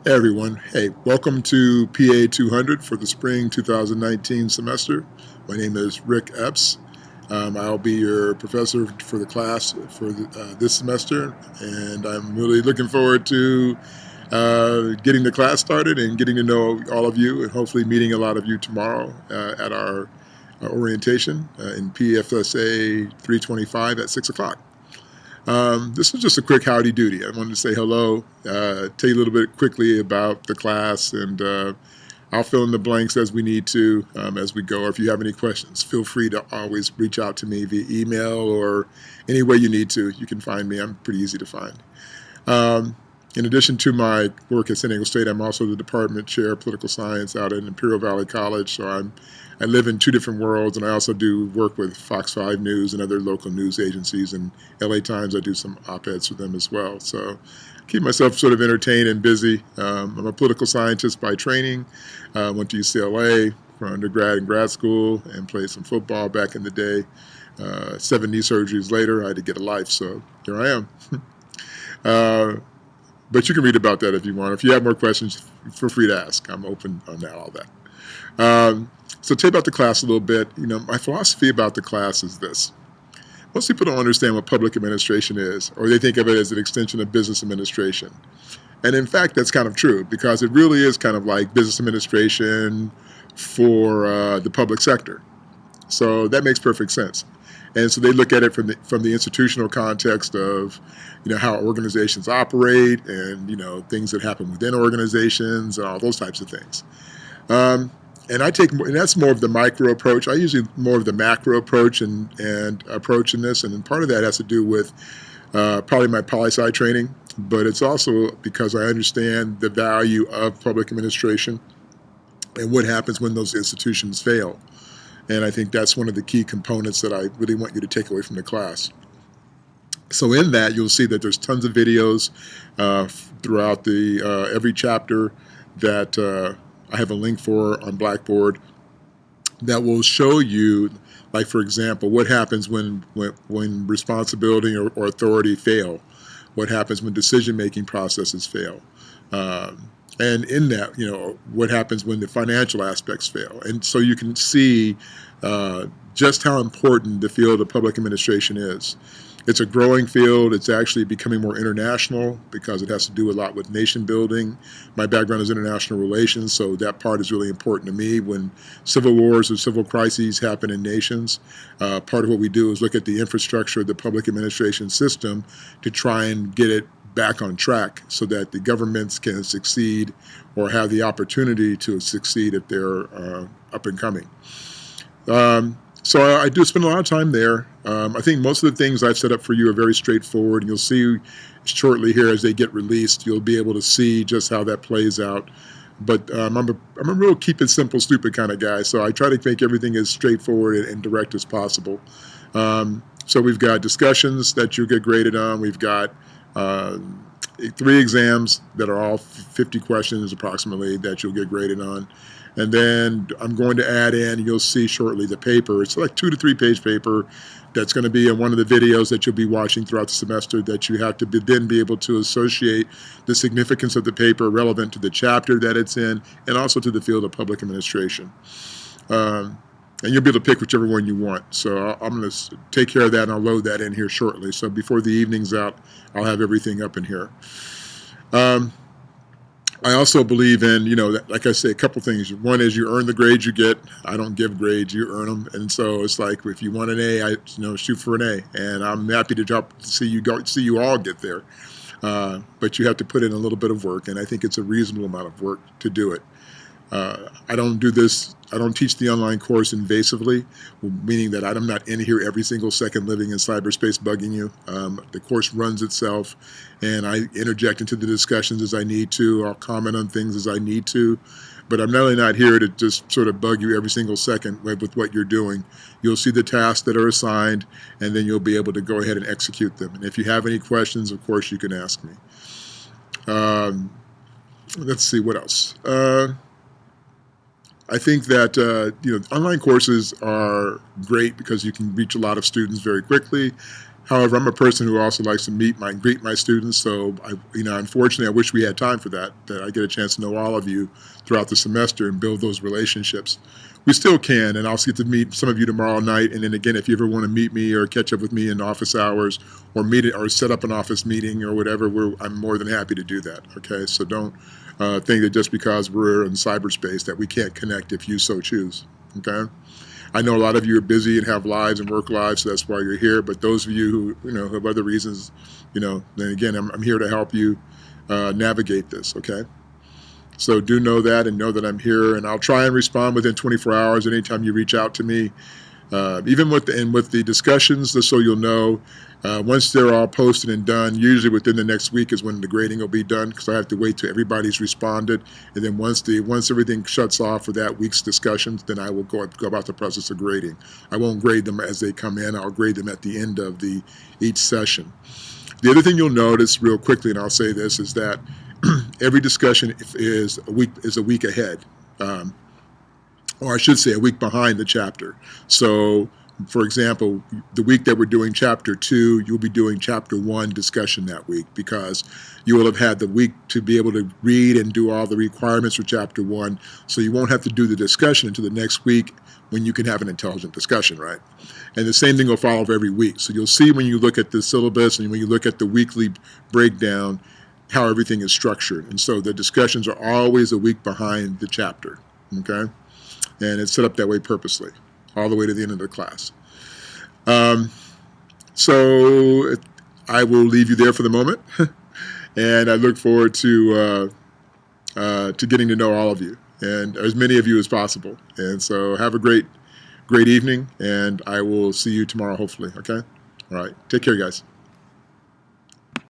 Hey everyone, hey, welcome to PA200 for the spring 2019 semester. My name is Epps. I'll be your professor for the class for this semester, and I'm really looking forward to getting the class started and getting to know all of you, and hopefully meeting a lot of you tomorrow at our orientation in PFSA 325 at 6 o'clock. This is just a quick howdy doody. I wanted to say hello, tell you a little bit quickly about the class, and I'll fill in the blanks as we need to as we go. Or if you have any questions, feel free to always reach out to me via email or any way you need to. You can find me. I'm pretty easy to find. Um, in addition to my work at San Diego State, I'm also the department chair of political science out at Imperial Valley College. So I live in two different worlds, and I also do work with Fox 5 News and other local news agencies. And LA Times, I do some op-eds for them as well. So I keep myself sort of entertained and busy. I'm a political scientist by training. Went to UCLA for undergrad and grad school and played some football back in the day. 7 knee surgeries later, I had to get a life, so here I am. Uh, but you can read about that if you want. If you have more questions, feel free to ask. I'm open on all that. So tell you about the class a little bit. My philosophy about the class is this. Most people don't understand what public administration is, or they think of it as an extension of business administration. And in fact, that's kind of true, because it really is kind of like business administration for the public sector. So that makes perfect sense. And so they look at it from the institutional context of, how organizations operate and, things that happen within organizations and all those types of things. And that's more of the micro approach. I usually more of the macro approach and approach in this. And part of that has to do with probably my poli-sci training, but it's also because I understand the value of public administration and what happens when those institutions fail. And I think that's one of the key components that I really want you to take away from the class. So in that, you'll see that there's tons of videos throughout every chapter that I have a link for on Blackboard that will show you, like, for example, what happens when responsibility or authority fail, what happens when decision-making processes fail. And in that, what happens when the financial aspects fail. And so you can see just how important the field of public administration is. It's a growing field. It's actually becoming more international because it has to do a lot with nation building. My background is international relations, so that part is really important to me. When civil wars or civil crises happen in nations, part of what we do is look at the infrastructure of the public administration system to try and get it back on track so that the governments can succeed or have the opportunity to succeed if they're up and coming. So I do spend a lot of time there. I think most of the things I've set up for you are very straightforward. You'll see shortly here as they get released, you'll be able to see just how that plays out. But I'm a real keep it simple, stupid kind of guy, so I try to make everything as straightforward and direct as possible. So we've got discussions that you get graded on. We've got 3 exams that are all 50 questions approximately that you'll get graded on. And then I'm going to add in, you'll see shortly, the paper. It's like 2 to 3 page paper that's going to be in one of the videos that you'll be watching throughout the semester that you have to then be able to associate the significance of the paper relevant to the chapter that it's in and also to the field of public administration. And you'll be able to pick whichever one you want. So I'm going to take care of that, and I'll load that in here shortly. So before the evening's out, I'll have everything up in here. I also believe in, like I say, a couple things. One is you earn the grades you get. I don't give grades, you earn them. And so it's like, if you want an A, shoot for an A. And I'm happy to see you all get there. But you have to put in a little bit of work, and I think it's a reasonable amount of work to do it. I don't teach the online course invasively, meaning that I'm not in here every single second living in cyberspace bugging you. The course runs itself, and I interject into the discussions as I need to. I'll comment on things as I need to, but I'm really not here to just sort of bug you every single second with what you're doing. You'll see the tasks that are assigned, and then you'll be able to go ahead and execute them. And if you have any questions, of course, you can ask me. Let's see, what else? I think that online courses are great because you can reach a lot of students very quickly, However, I'm a person who also likes to greet my students. So, unfortunately, I wish we had time for that I get a chance to know all of you throughout the semester and build those relationships. We still can, and I'll get to meet some of you tomorrow night. And then again, if you ever want to meet me or catch up with me in office hours or set up an office meeting or whatever, I'm more than happy to do that. Okay, so don't think that just because we're in cyberspace that we can't connect if you so choose. Okay. I know a lot of you are busy and have lives and work lives, so that's why you're here. But those of you who have other reasons, then again, I'm here to help you navigate this. Okay, so do know that and know that I'm here, and I'll try and respond within 24 hours. Anytime you reach out to me, even with the discussions, just so you'll know. Once they're all posted and done, usually within the next week is when the grading will be done, because I have to wait till everybody's responded, and then once everything shuts off for that week's discussions, then I will go about the process of grading. I won't grade them as they come in. I'll grade them at the end of each session. The other thing you'll notice real quickly, and I'll say this, is that every discussion is a week ahead, or I should say a week behind the chapter. So, for example, the week that we're doing Chapter 2, you'll be doing Chapter 1 discussion that week, because you will have had the week to be able to read and do all the requirements for Chapter 1, so you won't have to do the discussion until the next week when you can have an intelligent discussion, right? And the same thing will follow for every week. So you'll see when you look at the syllabus and when you look at the weekly breakdown how everything is structured. And so the discussions are always a week behind the chapter, okay? And it's set up that way purposely, all the way to the end of the class. So I will leave you there for the moment, and I look forward to getting to know all of you, and as many of you as possible. And so have a great evening, and I will see you tomorrow, hopefully, okay? All right, take care, guys.